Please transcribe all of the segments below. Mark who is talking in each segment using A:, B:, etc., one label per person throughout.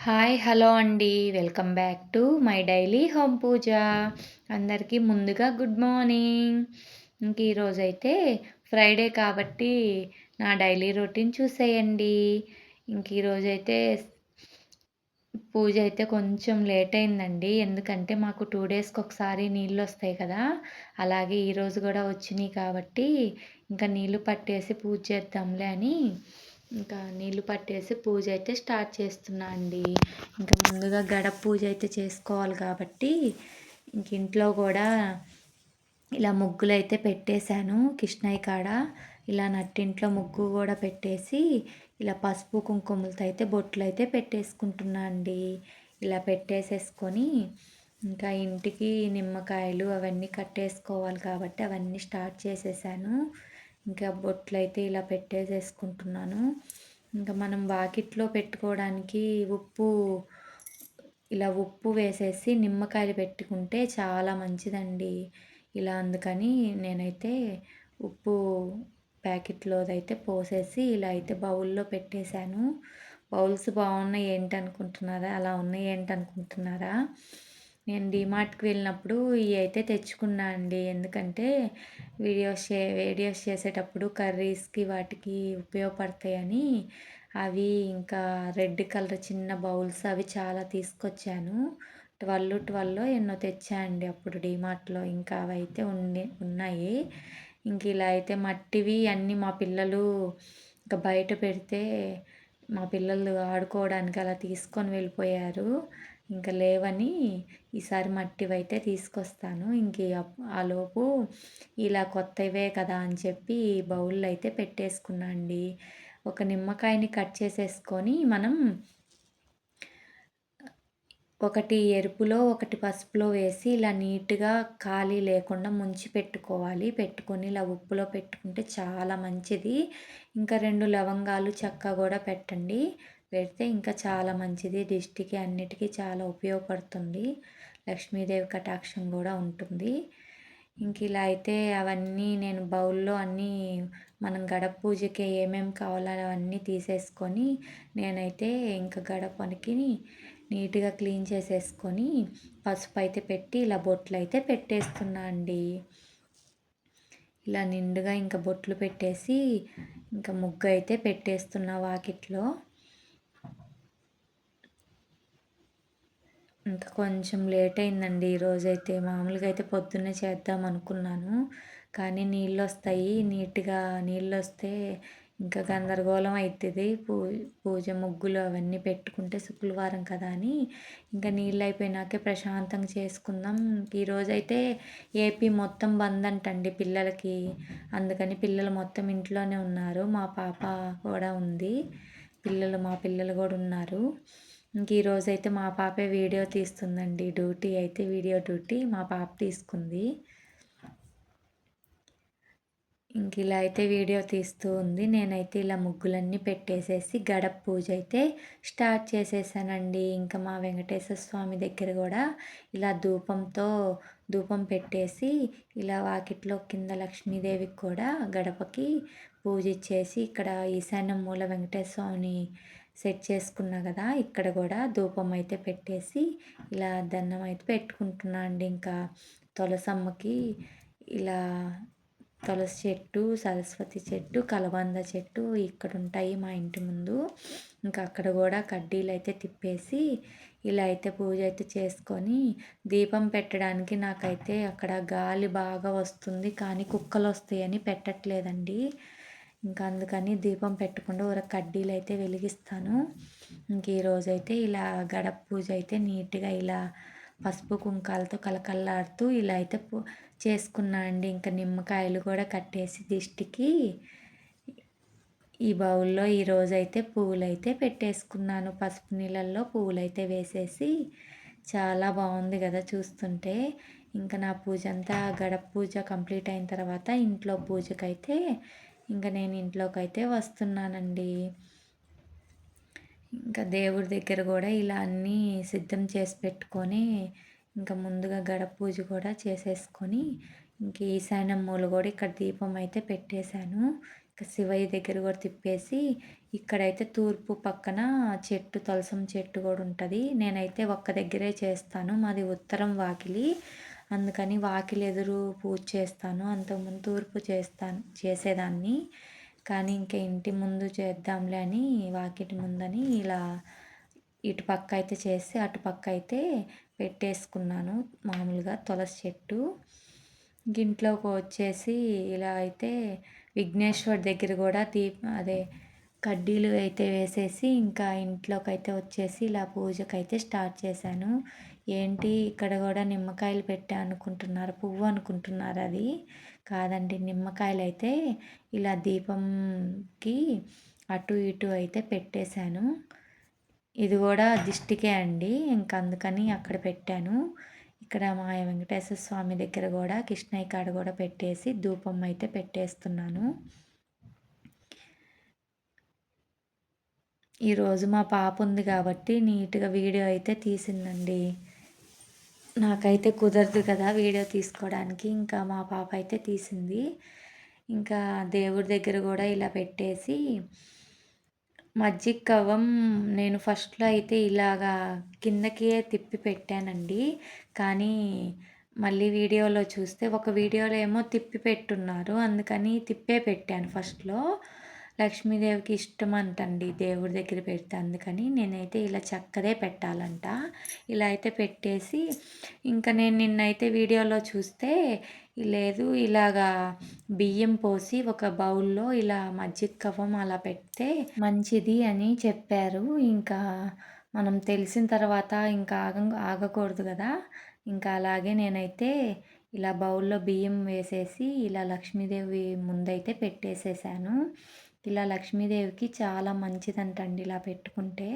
A: Hi! Hello అండి. Welcome back to my daily home puja. అందరికీ ముందుగా గుడ్ మార్నింగ్. ఈరోజైతే ఫ్రైడే కాబట్టి నా డైలీ రొటీన్ చూసేయండి. ఈరోజైతే పూజ అయితే కొంచెం లేట్ అయిందండి. ఎందుకంటే మాకు 2 డేస్‌కి ఒకసారి నీళ్ళొస్తాయి కదా! అలాగే ఈరోజు గూడా వచ్చినియి కాబట్టి ఇంకా నీళ్ళు పట్టేసి పూజ చేద్దాంలే అని నీళ్ళు పట్టేసి పూజ అయితే స్టార్ట్ చేస్తున్నా అండి. ముందుగా గడప పూజ అయితే చేసుకోవాలి కాబట్టి ఇంట్లో కూడా ఇలా ముగ్గులైతే పెట్టేశాను కిష్ణయ్య కాడ. ఇలా నట్టింట్లో ముగ్గు కూడా పెట్టేసి ఇలా పసుపు కుంకుమలతో అయితే బొట్లయితే పెట్టేసుకుంటున్నా అండి. ఇలా పెట్టేసేసుకొని ఇంకా ఇంటికి నిమ్మకాయలు అవన్నీ కట్టేసుకోవాలి కాబట్టి అవన్నీ స్టార్ట్ చేసేసాను. ఇంకా బొట్లయితే ఇలా పెట్టేసేసుకుంటున్నాను. మనం వాకిట్లో పెట్టుకోవడానికి ఉప్పు వేసేసి నిమ్మకాయలు పెట్టుకుంటే చాలా మంచిదండి. అందుకని నేనైతే ఉప్పు ప్యాకెట్లోదైతే పోసేసి ఇలా అయితే బౌల్‌లో పెట్టేశాను. బౌల్స్ బాగున్నాయి ఏంటనుకుంటున్నారా? అలా ఉన్నాయి ఏంటనుకుంటున్నారా? నేను డీమార్ట్‌కి వెళ్ళినప్పుడు ఇవి అయితే తెచ్చుకున్నా అండి. ఎందుకంటే వీడియోస్ చేసేటప్పుడు కర్రీస్‌కి వాటికి ఉపయోగపడతాయని అవి ఇంకా రెడ్ కలర్ చిన్న బౌల్స్ అవి చాలా తీసుకొచ్చాను. 12 ఎన్నో తెచ్చా అండి అప్పుడు డీమార్ట్‌లో. ఇంకా అవైతే ఉన్నాయి. ఇలా అయితే మట్టివి అన్నీ మా పిల్లలు బయట పెడితే మా పిల్లలు ఆడుకోవడానికి అలా తీసుకొని వెళ్ళిపోయారు. లేవని ఈసారి మట్టివైతే తీసుకొస్తాను. ఆలోపు ఇలా కొత్తవే కదా అని చెప్పి బౌల్‌లో అయితే పెట్టేసుకున్నా అండి. ఒక నిమ్మకాయని కట్ చేసేసుకొని ఒకటి ఎరుపులో, ఒకటి పసుపులో వేసి ఇలా నీట్‌గా ఖాళీ లేకుండా ముంచి పెట్టుకోవాలి. పెట్టుకొని ఇలా ఉప్పులో పెట్టుకుంటే చాలా మంచిది. 2 లవంగాలు, చెక్క గూడా పెట్టండి. పెడితే ఇంకా చాలా మంచిది. దిష్టికి అన్నిటికీ చాలా ఉపయోగపడుతుంది. లక్ష్మీదేవి కటాక్షం గూడా ఉంటుంది. ఇలా అయితే అవన్నీ నేను బౌల్‌లో అన్నీ మనం గడప పూజకి ఏమేమి కావాలో అవన్నీ తీసేసుకొని నేనైతే గడపకి నీట్‌గా క్లీన్ చేసేసుకొని పసుపు అయితే పెట్టి ఇలా బొట్లయితే పెట్టేస్తున్నా అండి. ఇలా నిండుగా బొట్లు పెట్టేసి ముగ్గు అయితే పెట్టేస్తున్నా వాకిట్లో. కొంచెం లేట్ అయిందండి ఈరోజైతే. మామూలుగా అయితే పొద్దున్నే చేద్దాం అనుకున్నాను. కానీ నీళ్ళొస్తాయి. నీట్‌గా నీళ్ళొస్తే గందరగోళం అయితది. పూజ ముగ్గులు అవన్నీ పెట్టుకుంటే శుక్రవారం కదా అని నీళ్ళయిపోయినాకే ప్రశాంతంగా చేసుకుందాం. ఈరోజైతే ఏపీ మొత్తం బంద్ అంటండి పిల్లలకి. అందుకని పిల్లలు మొత్తం ఇంట్లోనే ఉన్నారు. మా పాప కూడా ఉంది. మా పిల్లలు కూడా ఉన్నారు. ఈరోజైతే మా పాపే వీడియో తీస్తుందండి. వీడియో డ్యూటీ మా పాప తీసుకుంది. ఇలా అయితే వీడియో తీస్తూ ఉంది. నేనైతే ఇలా ముగ్గులన్నీ పెట్టేసేసి గడప పూజ అయితే స్టార్ట్ చేసేసానండి. మా వెంకటేశ్వర స్వామి దగ్గర కూడా ఇలా ధూపం పెట్టేసి ఇలా వాకిట్లో కింద లక్ష్మీదేవికి కూడా గడపకి పూజ ఇచ్చేసి ఇక్కడ ఈశాన్యం మూల వెంకటేశ్వర స్వామిని సెట్ చేసుకున్నా కదా! ఇక్కడ కూడా ధూపం అయితే పెట్టేసి ఇలా దండం అయితే పెట్టుకుంటున్నా అండి. తులసమ్మకి ఇలా తులసి చెట్టు, సరస్వతి చెట్టు, కలబంద చెట్టు ఇక్కడ ఉంటాయి మా ఇంటి ముందు. అక్కడ కూడా కడ్డీలు అయితే తిప్పేసి ఇలా అయితే పూజ అయితే చేసుకొని దీపం పెట్టడానికి నాకైతే అక్కడ గాలి బాగా వస్తుంది. కానీ కుక్కలు వస్తాయని పెట్టట్లేదండి. అందుకని దీపం పెట్టకుండా కడ్డీలు అయితే వెలిగిస్తాను. ఈరోజైతే ఇలా గడప పూజ అయితే నీట్‌గా ఇలా పసుపు కుంకాలతో కలకల్లాడుతూ ఇలా అయితే చేసుకున్నా అండి. నిమ్మకాయలు కూడా కట్టేసి దిష్టికి ఈ బౌల్‌లో ఈరోజైతే పువ్వులైతే పెట్టేసుకున్నాను. పసుపు నీళ్ళల్లో పువ్వులైతే వేసేసి చాలా బాగుంది కదా చూస్తుంటే. నా పూజ అంతా గడప పూజ కంప్లీట్ అయిన తర్వాత ఇంట్లో పూజకైతే నేను ఇంట్లోకైతే వస్తున్నానండి. దేవుడి దగ్గర కూడా ఇలా అన్నీ సిద్ధం చేసి పెట్టుకొని ముందుగా గడప పూజ కూడా చేసేసుకొని ఈశాన్యం మూల కూడా ఇక్కడ దీపం అయితే పెట్టేశాను. శివయ్య దగ్గర కూడా తిప్పేసి ఇక్కడైతే తూర్పు పక్కన చెట్టు తులసం చెట్టు కూడా ఉంటుంది. నేనైతే ఒక్క దగ్గరే చేస్తాను. మాది ఉత్తరం వాకిలి. అందుకని వాకిలి ఎదురు పూజ చేస్తాను. అంతకుముందు తూర్పు చేసేదాన్ని. కానీ ఇంకా ఇంటి ముందు చేద్దాంలే అని వాకిటి ముందని ఇలా ఇటుపక్క అయితే చేసి అటుపక్క అయితే పెట్టేసుకున్నాను మామూలుగా తులసి చెట్టు. ఇంట్లోకి వచ్చేసి ఇలా అయితే విఘ్నేశ్వర్ దగ్గర కూడా అదే కడ్డీలు అయితే వేసేసి ఇంకా ఇంట్లోకి అయితే వచ్చేసి ఇలా పూజకైతే స్టార్ట్ చేశాను. ఏంటి ఇక్కడ కూడా నిమ్మకాయలు పెట్టా అనుకుంటున్నారు, పువ్వు అనుకుంటున్నారు. అది కాదండి, నిమ్మకాయలు అయితే ఇలా దీపంకి అటు ఇటు అయితే పెట్టేశాను. ఇది కూడా దిష్టికే అండి, ఇంకా అందుకని అక్కడ పెట్టాను. ఇక్కడ మా వెంకటేశ్వర స్వామి దగ్గర కూడా కృష్ణయ్య కాడ కూడా పెట్టేసి ధూపం అయితే పెట్టేస్తున్నాను. ఈరోజు మా పాప ఉంది కాబట్టి నీట్గా వీడియో అయితే తీసిందండి. నాకైతే కుదరదు కదా వీడియో తీసుకోవడానికి, ఇంకా మా పాప అయితే తీసింది. ఇంకా దేవుడి దగ్గర కూడా ఇలా పెట్టేసి మజ్జిగ కవ్వం నేను ఫస్ట్లో అయితే ఇలాగా కిందకే తిప్పి పెట్టానండి. కానీ మళ్ళీ వీడియోలో చూస్తే ఒక వీడియోలో ఏమో తిప్పి పెట్టున్నారు, అందుకని తిప్పే పెట్టాను ఫస్ట్లో. లక్ష్మీదేవికి ఇష్టం అంటండి దేవుడి దగ్గర పెడితే, అందుకని నేనైతే ఇలా చక్కదే పెట్టాలంట. ఇలా అయితే పెట్టేసి ఇంకా నేను నిన్నైతే వీడియోలో చూస్తే లేదు ఇలాగా బియ్యం పోసి ఒక బౌల్లో ఇలా మజ్జిగ కవ్వం అలా పెడితే మంచిది అని చెప్పారు. ఇంకా మనం తెలిసిన తర్వాత ఇంకా ఆగకూడదు కదా. ఇంకా అలాగే నేనైతే ఇలా బౌల్లో బియ్యం వేసేసి ఇలా లక్ష్మీదేవి ముందైతే పెట్టేసేసాను. ఇలా లక్ష్మీదేవికి చాలా మంచిదంటండి ఇలా పెట్టుకుంటే.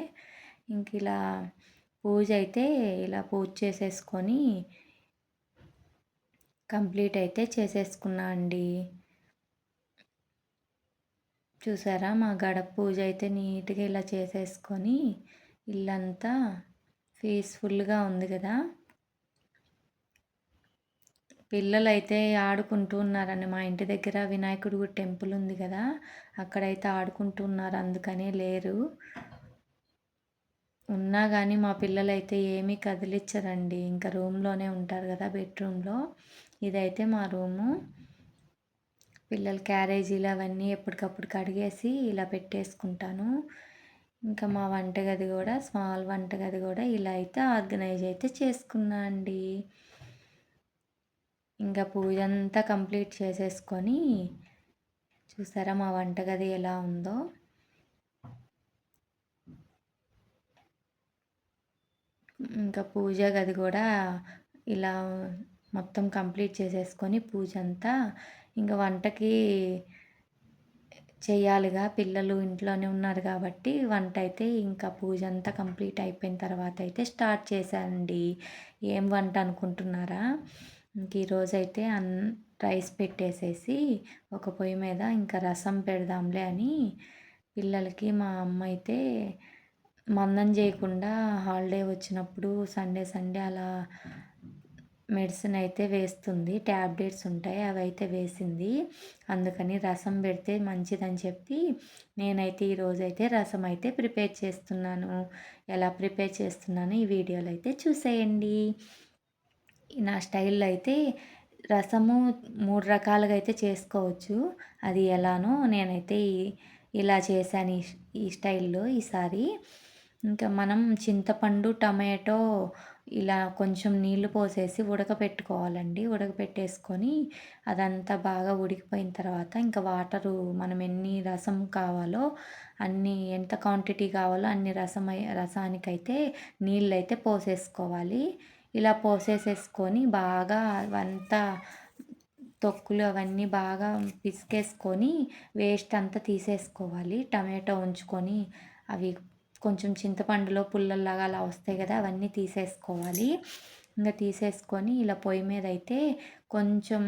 A: ఇంక ఇలా పూజ అయితే ఇలా పూజ చేసేసుకొని కంప్లీట్ అయితే చేసేసుకున్నా అండి. చూసారా మా గడప పూజ అయితే నీట్గా ఇలా చేసేసుకొని ఇల్లంతా పీస్ఫుల్గా ఉంది కదా. పిల్లలు అయితే ఆడుకుంటూ ఉన్నారండి. మా ఇంటి దగ్గర వినాయకుడు టెంపుల్ ఉంది కదా, అక్కడైతే ఆడుకుంటూ ఉన్నారు, అందుకనే లేరు. ఉన్నా కానీ మా పిల్లలు అయితే ఏమీ కదిలించరండి, ఇంకా రూమ్లోనే ఉంటారు కదా బెడ్రూమ్లో. ఇదైతే మా రూము. పిల్లల క్యారేజీలు అవన్నీ ఎప్పటికప్పుడు కడిగేసి ఇలా పెట్టేసుకుంటాను. ఇంకా మా వంటగది కూడా స్మాల్ వంటగది కూడా ఇలా అయితే ఆర్గనైజ్ అయితే చేసుకున్నా అండి. ఇంకా పూజ అంతా కంప్లీట్ చేసేసుకొని చూసారా మా వంటగది ఎలా ఉందో. ఇంకా పూజ గది కూడా ఇలా మొత్తం కంప్లీట్ చేసేసుకొని పూజ అంతా ఇంకా వంటకి చేయాలిగా, పిల్లలు ఇంట్లోనే ఉన్నారు కాబట్టి వంట అయితే ఇంకా పూజ అంతా కంప్లీట్ అయిపోయిన తర్వాత అయితే స్టార్ట్ చేశానండి. ఏం వంట అనుకుంటున్నారా? ఇంక ఈరోజైతే రైస్ పెట్టేసేసి ఒక పొయ్యి మీద ఇంకా రసం పెడదాంలే అని పిల్లలకి మా అమ్మ అయితే మందం చేయకుండా హాలిడే వచ్చినప్పుడు సండే సండే అలా మెడిసిన్ అయితే వేస్తుంది, ట్యాబ్లెట్స్ ఉంటాయి అవి అయితే వేసింది. అందుకని రసం పెడితే మంచిదని చెప్పి నేనైతే ఈరోజైతే రసం అయితే ప్రిపేర్ చేస్తున్నాను. ఎలా ప్రిపేర్ చేస్తున్నాను ఈ వీడియోలో అయితే చూసేయండి. నా స్టైల్లో అయితే రసము 3 రకాలుగా అయితే చేసుకోవచ్చు. అది ఎలానో నేనైతే ఇలా చేశాను ఈ స్టైల్లో ఈసారి. ఇంకా మనం చింతపండు టమాటో ఇలా కొంచెం నీళ్లు పోసేసి ఉడకపెట్టుకోవాలండి. ఉడకపెట్టేసుకొని అదంతా బాగా ఉడికిపోయిన తర్వాత ఇంకా వాటరు మనం ఎన్ని రసం కావాలో అన్ని, ఎంత క్వాంటిటీ కావాలో అన్ని రసానికైతే నీళ్ళు అయితే పోసేసుకోవాలి. ఇలా పోసేసేసుకొని బాగా అవంతా తొక్కులు అవన్నీ బాగా పిసికేసుకొని వేస్ట్ అంతా తీసేసుకోవాలి. టమాటో ఉంచుకొని అవి కొంచెం చింతపండులో పుల్లల్లాగా అలా వస్తాయి కదా, అవన్నీ తీసేసుకోవాలి. ఇంకా తీసేసుకొని ఇలా పొయ్యి మీద అయితే కొంచెం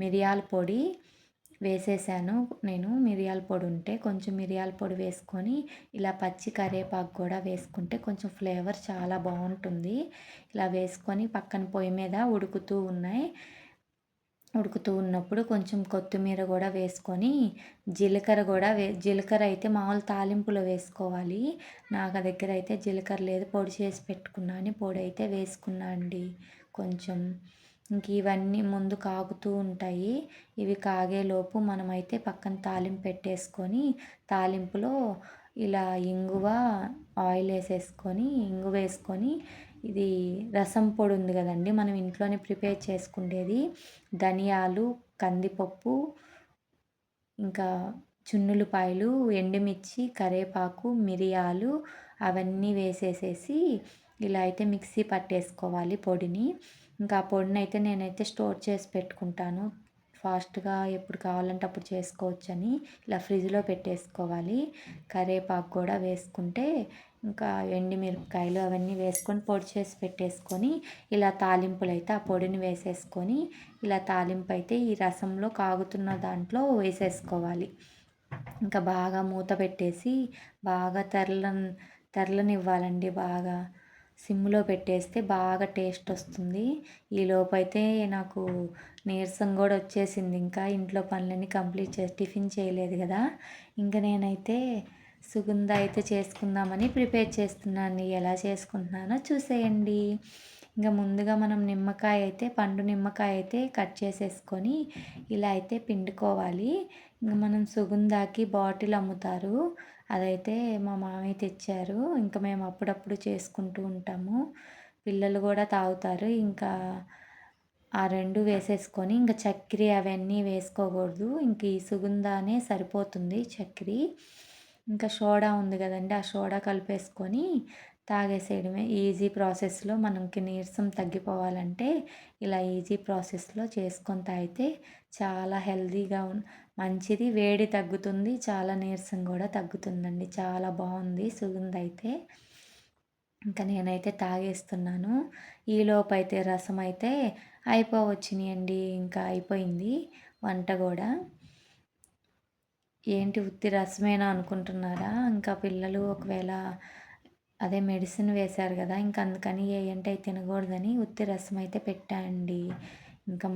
A: మిరియాల పొడి వేసేసాను. నేను మిరియాల పొడి ఉంటే కొంచెం మిరియాల పొడి వేసుకొని ఇలా పచ్చి కరివేపాకు కూడా వేసుకుంటే కొంచెం ఫ్లేవర్ చాలా బాగుంటుంది. ఇలా వేసుకొని పక్కన పొయ్యి మీద ఉడుకుతూ ఉన్నాయి. ఉడుకుతూ ఉన్నప్పుడు కొంచెం కొత్తిమీర గూడా వేసుకొని, జీలకర్ర అయితే మామూలు తాలింపులో వేసుకోవాలి. దగ్గర అయితే జీలకర్ర లేదు. పొడి చేసి పెట్టుకున్నాను. పొడైతే వేసుకున్నా అండి కొంచెం. ఇంక ఇవన్నీ ముందు కాగుతూ ఉంటాయి. ఇవి కాగేలోపు మనమైతే పక్కన తాలింపు పెట్టేసుకొని, తాలింపులో ఇలా ఇంగువేసుకొని ఇది రసం పొడి ఉంది కదండీ! మనం ఇంట్లోనే ప్రిపేర్ చేసుకుండేది. ధనియాలు, కందిపప్పు, ఇంకా చున్నులపాయలు, ఎండుమిర్చి, కరివేపాకు, మిరియాలు అవన్నీ వేసేసేసి ఇలా అయితే మిక్సీ పట్టేసుకోవాలి పొడిని. ఇంకా ఆ పొడినైతే నేనైతే స్టోర్ చేసి పెట్టుకుంటాను. ఫాస్ట్‌గా ఎప్పుడు కావాలంటే అప్పుడు చేసుకోవచ్చని ఇలా ఫ్రిడ్జ్‌లో పెట్టేసుకోవాలి. కరివేపాకు కూడా వేసుకుంటే ఇంకా ఎండుమిరపకాయలు అవన్నీ వేసుకొని పొడి చేసి పెట్టేసుకొని ఇలా తాలింపులైతే ఆ పొడిని వేసేసుకొని ఇలా తాలింపైతే ఈ రసంలో కాగుతున్న దాంట్లో వేసేసుకోవాలి. ఇంకా బాగా మూత పెట్టేసి బాగా తెరలనివ్వాలండి బాగా. సిమ్‌లో పెట్టేస్తే బాగా టేస్ట్ వస్తుంది. ఈలోపైతే నాకు నీరసం గూడా వచ్చేసింది. ఇంకా ఇంట్లో పనులన్నీ కంప్లీట్ చేసి టిఫిన్ చేయలేదు గదా! ఇంక నేనైతే సుగుంద అయితే చేసుకుందామని ప్రిపేర్ చేస్తున్నాను. ఎలా చేసుకుంటున్నానో చూసేయండి. ఇంక ముందుగా మనం పండు నిమ్మకాయ అయితే కట్ చేసేసుకొని ఇలా అయితే పిండుకోవాలి. ఇంక మనం సుగుందాకి బాటిల్ అమ్ముతారు. అదైతే మా మామయ్య తెచ్చారు. ఇంక మేము అప్పుడప్పుడు చేసుకుంటూ ఉంటాము. పిల్లలు గూడా తాగుతారు. ఇంకా ఆ 2 వేసేసుకొని ఇంక చక్కెర అవన్నీ వేసుకోకూడదు. ఇంక ఈ సుగంధానే సరిపోతుంది చక్కెర. ఇంకా సోడా ఉంది గదండీ! ఆ సోడా కలిపేసుకొని తాగేసేయడమే. ఈజీ ప్రాసెస్‌లో మనకి నీరసం తగ్గిపోవాలంటే ఇలా ఈజీ ప్రాసెస్‌లో చేసుకొని తాగితే చాలా హెల్తీగా మంచిది. వేడి తగ్గుతుంది. చాలా నీరసం గూడా తగ్గుతుందండి. చాలా బావుంది సుగంధ అయితే. ఇంక నేనైతే తాగేస్తున్నాను. ఈలోపైతే రసమైతే అయిపోవచ్చినియండి. ఇంకా అయిపోయింది వంట గూడా. ఏంటి ఉత్తి రసమేనా అనుకుంటున్నారా? ఇంకా పిల్లలు ఒకవేళ అదే మెడిసిన్ వేశారు గదా! ఇంక అందుకని ఏయంటే అయి తినగూడదని ఉత్తి రసమైతే పెట్టా అండి. ఇంకా